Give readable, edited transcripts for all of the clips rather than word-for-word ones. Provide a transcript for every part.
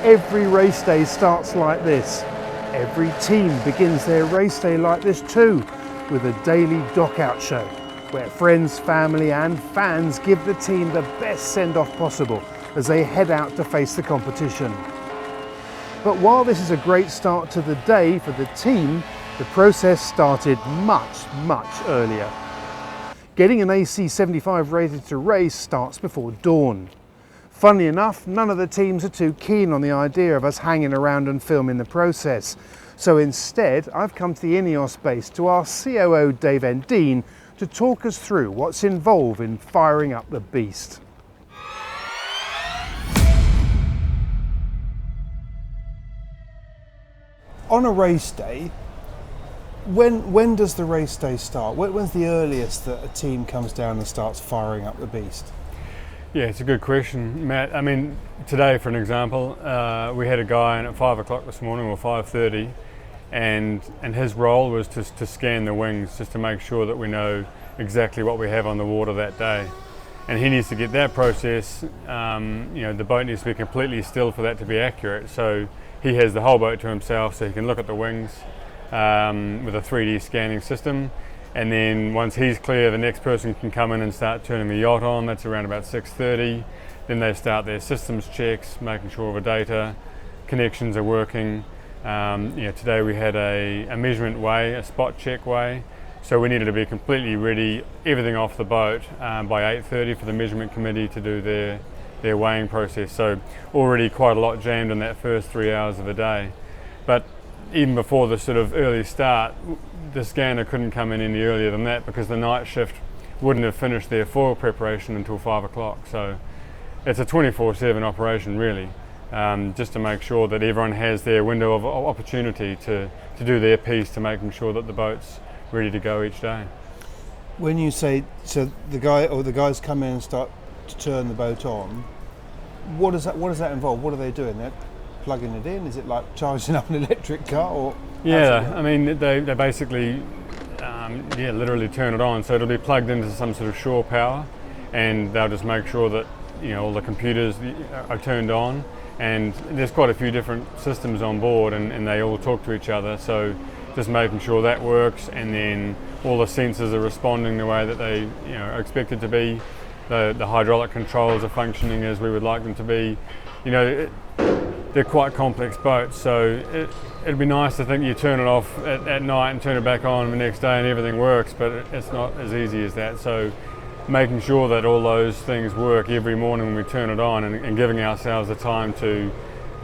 Every race day starts like this. Every team begins their race day like this too, with a daily dock-out show, where friends, family and fans give the team the best send-off possible as they head out to face the competition. But while this is a great start to the day for the team, the process started much earlier. Getting an AC75 rated to race starts before dawn. Funnily enough, none of the teams are too keen on the idea of us hanging around and filming the process. So instead, I've come to the INEOS base to ask COO Dave Endean to talk us through what's involved in firing up the beast. On a race day, when does the race day start? When's the earliest that a team comes down and starts firing up the beast? Yeah, it's a good question, Matt. I mean, today, for an example, we had a guy in at 5 o'clock this morning, or 5:30, and his role was to scan the wings, just to make sure that we know exactly what we have on the water that day. And he needs to get that process, the boat needs to be completely still for that to be accurate. So he has the whole boat to himself, so he can look at the wings with a 3D scanning system. And then once he's clear, the next person can come in and start turning the yacht on. That's around about 6:30. Then they start their systems checks, making sure all the data connections are working. Today we had a measurement weigh, a spot check weigh. So we needed to be completely ready, everything off the boat by 8:30 for the measurement committee to do their weighing process. So already quite a lot jammed in that first 3 hours of the day. But even before the sort of early start, the scanner couldn't come in any earlier than that because the night shift wouldn't have finished their foil preparation until 5 o'clock. So it's a 24/7 operation really, just to make sure that everyone has their window of opportunity to do their piece to making sure that the boat's ready to go each day. When you say, so the guys come in and start to turn the boat on, what does that involve? What are they doing? They're plugging it in? Is it like charging up an electric car? Or yeah, I mean they basically literally turn it on. So it'll be plugged into some sort of shore power, and they'll just make sure that all the computers are turned on. And there's quite a few different systems on board, and they all talk to each other. So just making sure that works, and then all the sensors are responding the way that they are expected to be. The hydraulic controls are functioning as we would like them to be. They're quite complex boats, so it'd be nice to think you turn it off at night and turn it back on the next day and everything works, but it's not as easy as that. So making sure that all those things work every morning when we turn it on, and giving ourselves the time to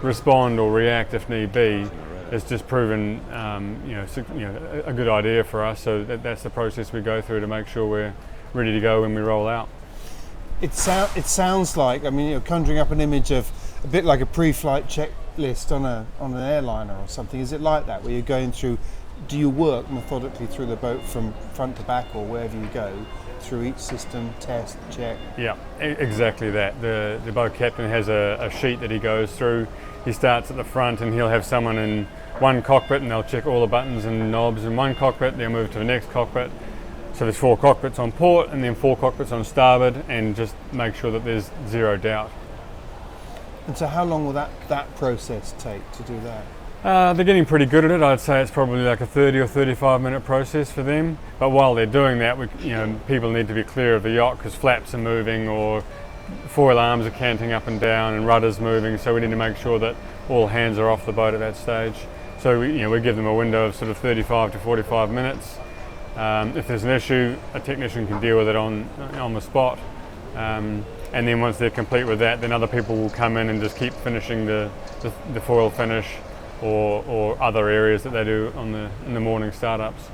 respond or react if need be, it's just proven a good idea for us. So that's the process we go through to make sure we're ready to go when we roll out. It sounds like, conjuring up an image of a bit like a pre-flight checklist on an airliner or something. Is it like that, where you're going through? Do you work methodically through the boat from front to back, or wherever you go, through each system, test, check? Yeah, exactly that. The boat captain has a sheet that he goes through. He starts at the front, and he'll have someone in one cockpit, and they'll check all the buttons and knobs in one cockpit. They'll move to the next cockpit. So there's 4 cockpits on port, and then 4 cockpits on starboard, and just make sure that there's zero doubt. And so how long will that process take to do that? They're getting pretty good at it. I'd say it's probably like a 30 or 35 minute process for them. But while they're doing that, people need to be clear of the yacht because flaps are moving, or foil arms are canting up and down, and rudders moving. So we need to make sure that all hands are off the boat at that stage. So we give them a window of sort of 35 to 45 minutes. If there's an issue, a technician can deal with it on the spot. And then once they're complete with that, then other people will come in and just keep finishing the foil finish or other areas that they do in the morning startups.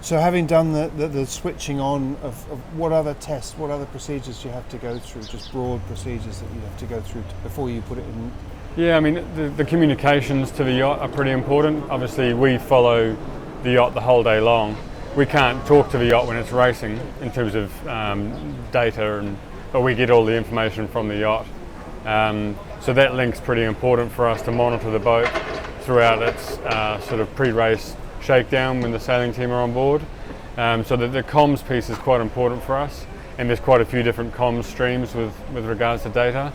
So having done the switching on of what other tests, what other procedures do you have to go through, just broad procedures that you have to go through before you put it in? Yeah, I mean, the communications to the yacht are pretty important. Obviously, we follow the yacht the whole day long. We can't talk to the yacht when it's racing in terms of data, but we get all the information from the yacht. So that link's pretty important for us to monitor the boat throughout its sort of pre-race shakedown when the sailing team are on board. So the comms piece is quite important for us, and there's quite a few different comms streams with regards to data.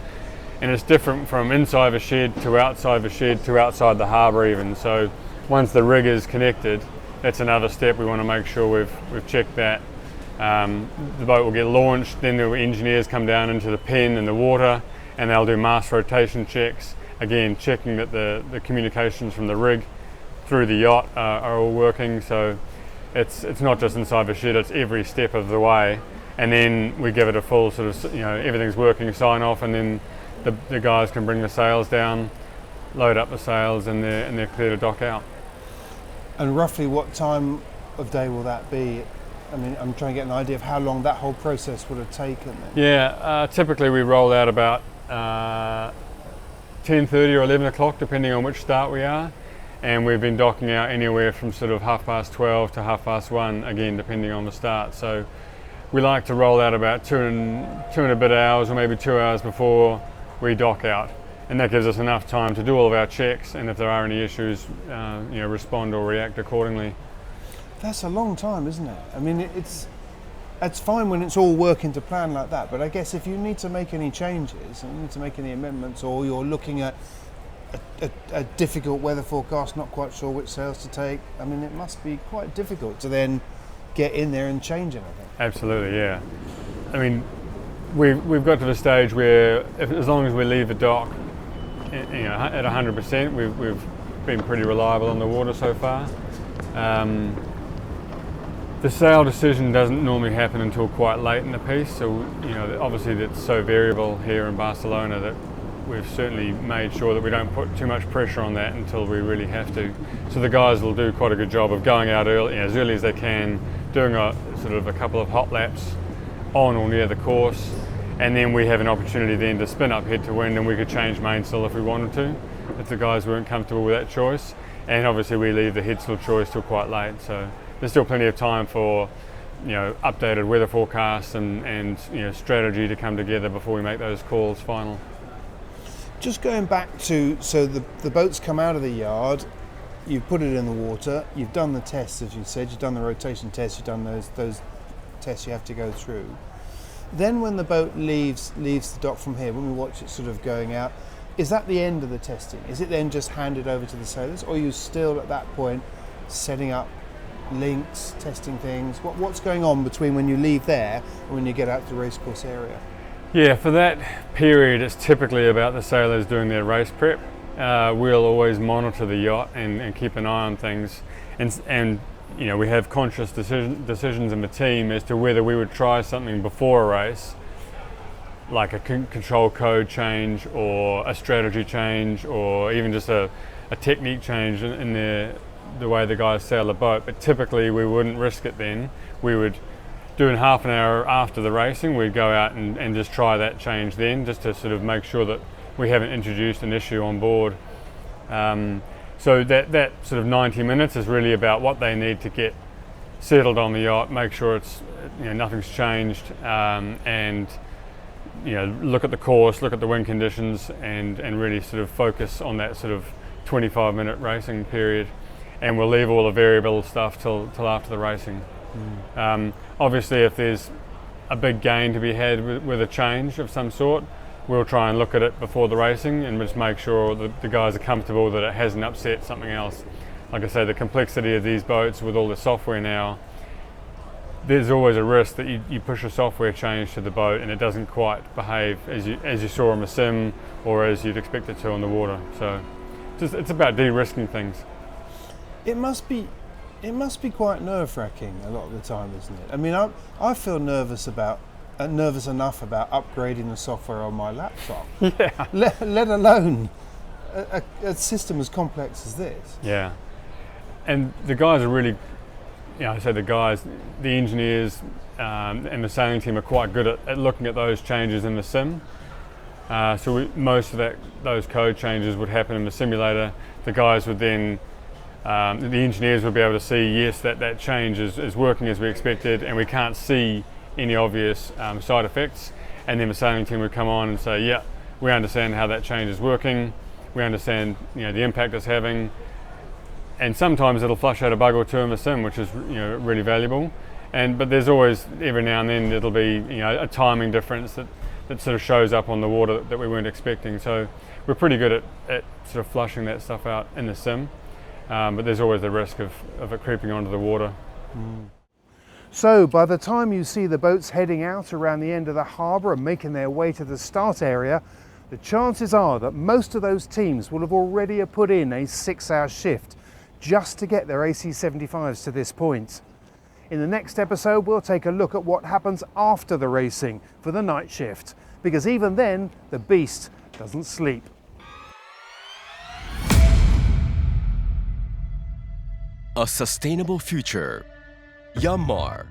and it's different from inside the shed to outside the shed to outside the harbour even. So once the rig is connected, that's another step. We want to make sure we've checked that. The boat will get launched, then the engineers come down into the pen and the water, and they'll do mast rotation checks, again checking that the communications from the rig through the yacht are all working. So it's not just inside the shed, it's every step of the way, and then we give it a full sort of, everything's working sign off, and then the guys can bring the sails down, load up the sails, and they're clear to dock out. And roughly what time of day will that be? I mean, I'm trying to get an idea of how long that whole process would have taken then. Yeah, typically we roll out about 10:30 or 11 o'clock, depending on which start we are, and we've been docking out anywhere from sort of 12:30 to 1:30, again depending on the start. So we like to roll out about two and a bit hours, or maybe 2 hours before we dock out, and that gives us enough time to do all of our checks, and if there are any issues, respond or react accordingly. That's a long time, isn't it? I mean, it's fine when it's all working to plan like that, but I guess if you need to make any changes, and you need to make any amendments, or you're looking at a difficult weather forecast, not quite sure which sails to take, I mean, it must be quite difficult to then get in there and change anything. Absolutely, yeah. I mean, we've got to the stage where as long as we leave the dock at 100%, we've been pretty reliable on the water so far. The sail decision doesn't normally happen until quite late in the piece, so obviously that's so variable here in Barcelona that we've certainly made sure that we don't put too much pressure on that until we really have to. So the guys will do quite a good job of going out early, as early as they can, doing a couple of hot laps on or near the course, and then we have an opportunity then to spin up head to wind, and we could change mainsail if we wanted to, if the guys weren't comfortable with that choice. And obviously we leave the headsail choice till quite late, so there's still plenty of time for updated weather forecasts and strategy to come together before we make those calls final. Just going back to, so the boat's come out of the yard, you've put it in the water, you've done the tests, as you said, you've done the rotation tests, you've done those tests you have to go through. Then when the boat leaves the dock from here, when we watch it sort of going out, is that the end of the testing? Is it then just handed over to the sailors, or are you still at that point setting up links, testing things? What's going on between when you leave there and when you get out to the racecourse area? Yeah, for that period it's typically about the sailors doing their race prep. We'll always monitor the yacht and keep an eye on things, and we have conscious decisions in the team as to whether we would try something before a race, like a control code change or a strategy change, or even just a technique change in the way the guys sail the boat. But typically we wouldn't risk it then. We would do in half an hour after the racing, we'd go out and just try that change then, just to sort of make sure that we haven't introduced an issue on board. So that sort of 90 minutes is really about what they need to get settled on the yacht, make sure it's nothing's changed, and look at the course, look at the wind conditions, and really sort of focus on that sort of 25-minute racing period. And we'll leave all the variable stuff till after the racing. Obviously, if there's a big gain to be had with a change of some sort, we'll try and look at it before the racing and just make sure that the guys are comfortable that it hasn't upset something else. Like I say, the complexity of these boats with all the software now, there's always a risk that you push a software change to the boat and it doesn't quite behave as you saw on the sim or as you'd expect it to on the water. So it's about de-risking things. It must be quite nerve-wracking a lot of the time, isn't it? I mean, I feel nervous enough about upgrading the software on my laptop. Yeah. Let alone a system as complex as this. Yeah. And the guys are really, I say the engineers and the sailing team are quite good at looking at those changes in the sim. So most of those code changes would happen in the simulator. The guys would then, the engineers would be able to see, yes, that change is working as we expected, and we can't see any obvious side effects. And then the sailing team would come on and say, yeah, we understand how that change is working. We understand the impact it's having. And sometimes it'll flush out a bug or two in the sim, which is really valuable. But there's always, every now and then, it'll be a timing difference that that sort of shows up on the water that we weren't expecting. So we're pretty good at sort of flushing that stuff out in the sim, but there's always the risk of it creeping onto the water. So by the time you see the boats heading out around the end of the harbour and making their way to the start area, the chances are that most of those teams will have already put in a 6-hour shift just to get their AC75s to this point. In the next episode, we'll take a look at what happens after the racing for the night shift, because even then, the beast doesn't sleep. A sustainable future. Yanmar.